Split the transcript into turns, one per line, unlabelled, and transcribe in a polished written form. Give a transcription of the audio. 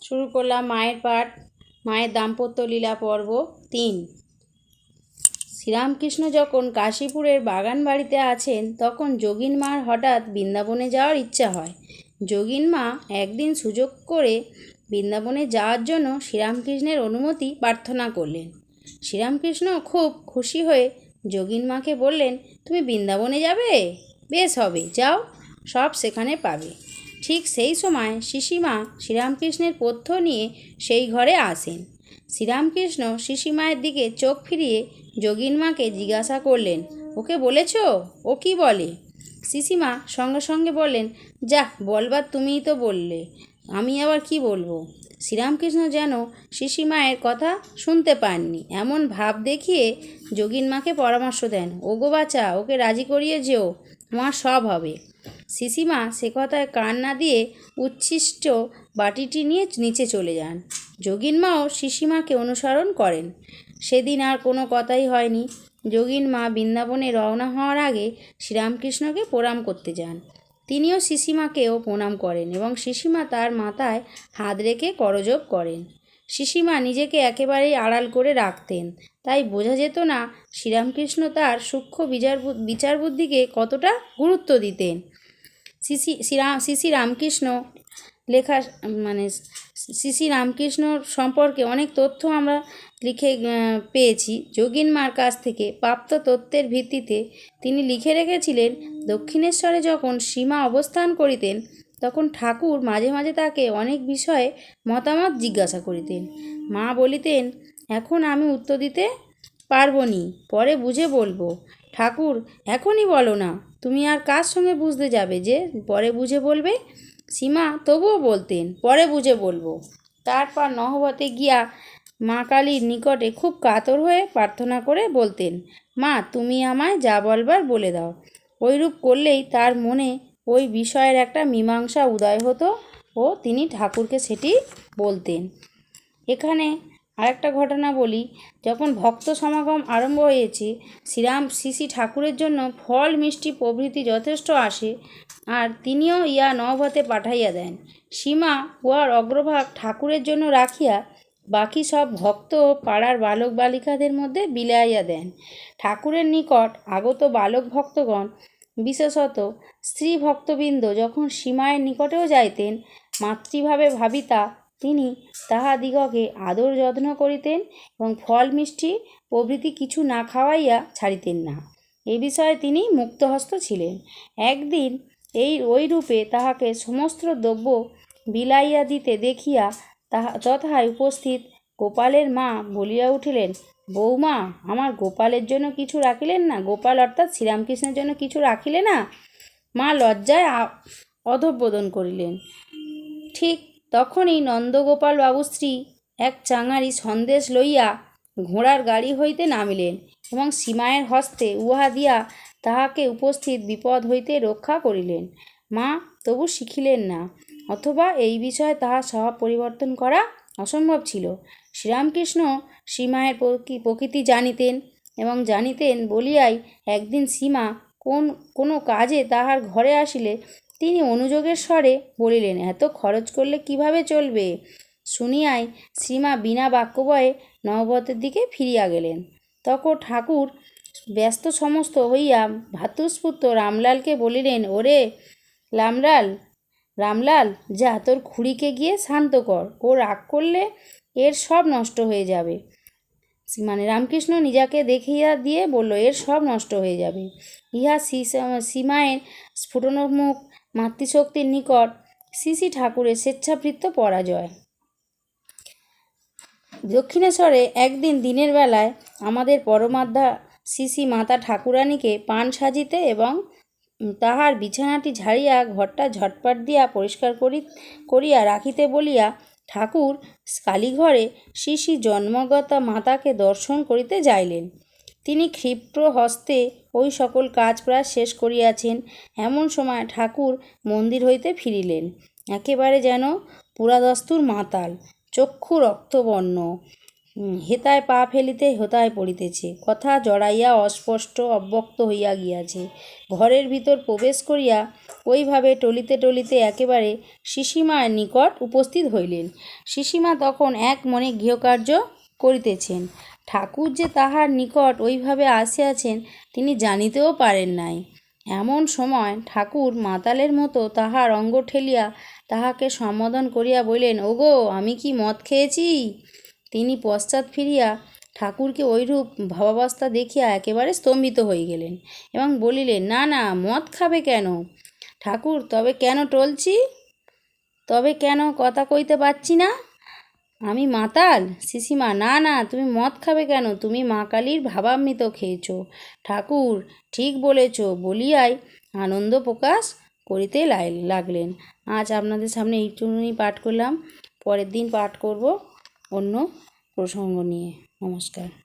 শুরু করলাম মায়ের পাঠ। মায়ের দাম্পত্য লীলা পর্ব ৩। শ্রীরামকৃষ্ণ যখন কাশীপুরের বাগান বাড়িতে আছেন তখন যোগিন মার হঠাৎ বৃন্দাবনে যাওয়ার ইচ্ছা হয়। যোগিন মা একদিন সুযোগ করে বৃন্দাবনে যাওয়ার জন্য শ্রীরামকৃষ্ণের অনুমতি প্রার্থনা করলেন। শ্রীরামকৃষ্ণ খুব খুশি হয়ে যোগিন মাকে বললেন, তুমি বৃন্দাবনে যাবে? বেশ হবে, যাও, সব সেখানে পাবে। ঠিক সেই সময় শিশিমা শ্রীরামকৃষ্ণের পথ্য নিয়ে সেই ঘরে আসেন। শ্রীরামকৃষ্ণ শিশিমায়ের দিকে চোখ ফিরিয়ে যোগিন মাকে জিজ্ঞাসা করলেন, ওকে বলেছ? ও কি বলে? শিশিমা সঙ্গে সঙ্গে বললেন, যাহ, বলবার তুমিই তো বললে, আমি আবার কি বলবো? শ্রীরামকৃষ্ণ যেন শিশিমায়ের কথা শুনতে পাননি এমন ভাব দেখিয়ে যোগিন মাকে পরামর্শ দেন, ওগো বাছা, ওকে রাজি করিয়ে যেও, তোমার সব হবে। শিশিমা সে কথায় কান না দিয়ে উচ্ছিষ্ট বাটিটি নিয়ে নিচে চলে যান। যোগিন মাও শিশিমাকে অনুসরণ করেন। সেদিন আর কোনো কথাই হয়নি। যোগিন মা বৃন্দাবনে রওনা হওয়ার আগে শ্রীরামকৃষ্ণকে প্রণাম করতে যান। তিনিও শিশিমাকেও প্রণাম করেন এবং শিশিমা তার মাথায় হাত রেখে করজোড় করেন। শিশিমা নিজেকে একেবারেই আড়াল করে রাখতেন, তাই বোঝা যেত না শ্রীরামকৃষ্ণ তার সূক্ষ্ম বিচার বুদ্ধিকে কতটা গুরুত্ব দিতেন। শ্রী রামকৃষ্ণ লেখা শ্রী রামকৃষ্ণ সম্পর্কে অনেক তথ্য আমরা লিখে পেয়েছি। যোগিন মার কাছ থেকে প্রাপ্ত তথ্যের ভিত্তিতে তিনি লিখে রেখেছিলেন, দক্ষিণেশ্বরে যখন সীমা অবস্থান করিতেন তখন ঠাকুর মাঝে মাঝে তাকে অনেক বিষয়ে মতামত জিজ্ঞাসা করিতেন। মা বলিতেন, এখন আমি উত্তর দিতে পারব নি, পরে বুঝে বলবো। ঠাকুর, এখনই বলো না, তুমি আর কার সঙ্গে বুঝতে যাবে যে পরে বুঝে বলবে? সীমা তবুও বলতেন, পরে বুঝে বলবো। তারপর নহবতে গিয়া মা কালীর নিকটে খুব কাতর হয়ে প্রার্থনা করে বলতেন, মা, তুমি আমায় যা বলবার বলে দাও। ওইরূপ করলেই তার মনে ওই বিষয়ের একটা মীমাংসা উদয় হতো ও তিনি ঠাকুরকে সেটি বলতেন। এখানে আরেকটা ঘটনা বলি। যখন ভক্ত সমাগম আরম্ভ হয়েছে, শ্রী ঠাকুরের জন্য ফল মিষ্টি প্রভৃতি যথেষ্ট আসে, আর তিনিও ইয়া নবহতে পাঠাইয়া দেন। সীমা উহার অগ্রভাগ ঠাকুরের জন্য রাখিয়া বাকি সব ভক্ত ও পাড়ার বালক বালিকাদের মধ্যে বিলাইয়া দেন। ঠাকুরের নিকট আগত বালক ভক্তগণ, বিশেষত স্ত্রী ভক্তবৃন্দ যখন সীমায়ের নিকটেও যাইতেন, মাতৃভাবে ভাবিতা তিনি তাহাদিগকে আদর যত্ন করিতেন এবং ফল মিষ্টি প্রভৃতি কিছু না খাওয়াইয়া ছাড়িতেন না। এ বিষয়ে তিনি মুক্তহস্ত ছিলেন। একদিন ওই রূপে তাহাকে সমস্ত দ্রব্য বিলাইয়া দিতে দেখিয়া তথায় উপস্থিত গোপালের মা বলিয়া উঠিলেন, বৌমা, আমার গোপালের জন্য কিছু রাখিলেন না? গোপাল অর্থাৎ শ্রীরামকৃষ্ণের জন্য কিছু রাখিলে না? মা লজ্জায় অধঃবোধন করিলেন। ঠিক তখনই নন্দগোপাল বাবুর স্ত্রী এক চাঙারি সন্দেশ লইয়া ঘোড়ার গাড়ি হইতে নামিলেন এবং সীমায়ের হস্তে উহা দিয়া তাহাকে উপস্থিত বিপদ হইতে রক্ষা করিলেন। মা তবু শিখিলেন না, অথবা এই বিষয়ে তাহার স্বভাব পরিবর্তন করা অসম্ভব ছিল। শ্রীরামকৃষ্ণ সীমায়ের প্রকৃতি জানিতেন এবং জানিতেন বলিয়াই একদিন সীমা কোনো কাজে তাহার ঘরে আসিলে তিনি অনুযোগের স্বরে বলিলেন, এত খরচ করলে কিভাবে চলবে? শুনিয়াই সীমা বিনা বাক্যবয়ে নহবতের দিকে ফিরিয়া গেলেন। তখন ঠাকুর ব্যস্ত সমস্ত হইয়া ভ্রাতুষ্পুত্র রামলালকে বলিলেন, ওরে রামলাল, যা, তোর খুড়িকে গিয়ে শান্ত কর, ও রাগ করলে এর সব নষ্ট হয়ে যাবে। রামকৃষ্ণ নিজাকে দেখিয়া দিয়ে বলল, এর সব নষ্ট হয়ে যাবে। ইহা সীমায়ের স্ফুটনোন্মুখ মাতৃশক্তির নিকট শ্রী ঠাকুরের স্বেচ্ছাবৃত্ত পরাজয়। দক্ষিণেশ্বরে একদিন দিনের বেলায় আমাদের পরমাধ্যা শ্রী মাতা ঠাকুরানীকে পান সাজিতে এবং তাহার বিছানাটি ঝাড়িয়া ঘরটা ঝটপট দিয়া পরিষ্কার করিয়া রাখিতে বলিয়া ঠাকুর কালীঘরে শ্রী জন্মগতা মাতাকে দর্শন করিতে যাইলেন। তিনি ক্ষিপ্র হস্তে ওই সকল কাজ প্রায় শেষ করিয়াছেন। এমন সময় ঠাকুর মন্দির হইতে ফিরিলেন, একেবারে যেন পুরাদস্তুর মাতাল, চক্ষু রক্তবর্ণ, হেতায় পা ফেলিতে হেতায় পড়িতেছে, কথা জড়াইয়া অস্পষ্ট অব্যক্ত হইয়া গিয়াছে। ঘরের ভিতর প্রবেশ করিয়া ওইভাবে টলিতে টলিতে একেবারে শিশিমার নিকট উপস্থিত হইলেন। শিশিমা তখন এক মনে গৃহকার্য করিতেছেন। ঠাকুর যে তাহার নিকট ওইভাবে আসিয়াছেন তিনি জানিতেও পারেন নাই। এমন সময় ঠাকুর মাতালের মতো তাহার অঙ্গ ঠেলিয়া তাহাকে সম্বোধন করিয়া বলিলেন, ওগো, আমি কি মদ খেয়েছি? তিনি পশ্চাৎ ফিরিয়া ঠাকুরকে ওইরূপ ভাবাবস্থা দেখিয়া একেবারে স্তম্ভিত হয়ে গেলেন এবং বলিলেন, না না, মদ খাবে কেন? ঠাকুর, তবে কেন টলছি? তবে কেন কথা কইতে পারছি না? আমি মাতাল? শিশিমা, না না, তুমি মদ খাবে কেন? তুমি মা কালীর ভাবামৃত খেয়েছ। ঠাকুর, ঠিক বলেছ বলিয়াই আনন্দ প্রকাশ করিতে লাগলেন। আজ আপনাদের সামনে এইটুকুনি পাঠ করলাম। পরের দিন পাঠ করব অন্য প্রসঙ্গ নিয়ে। নমস্কার।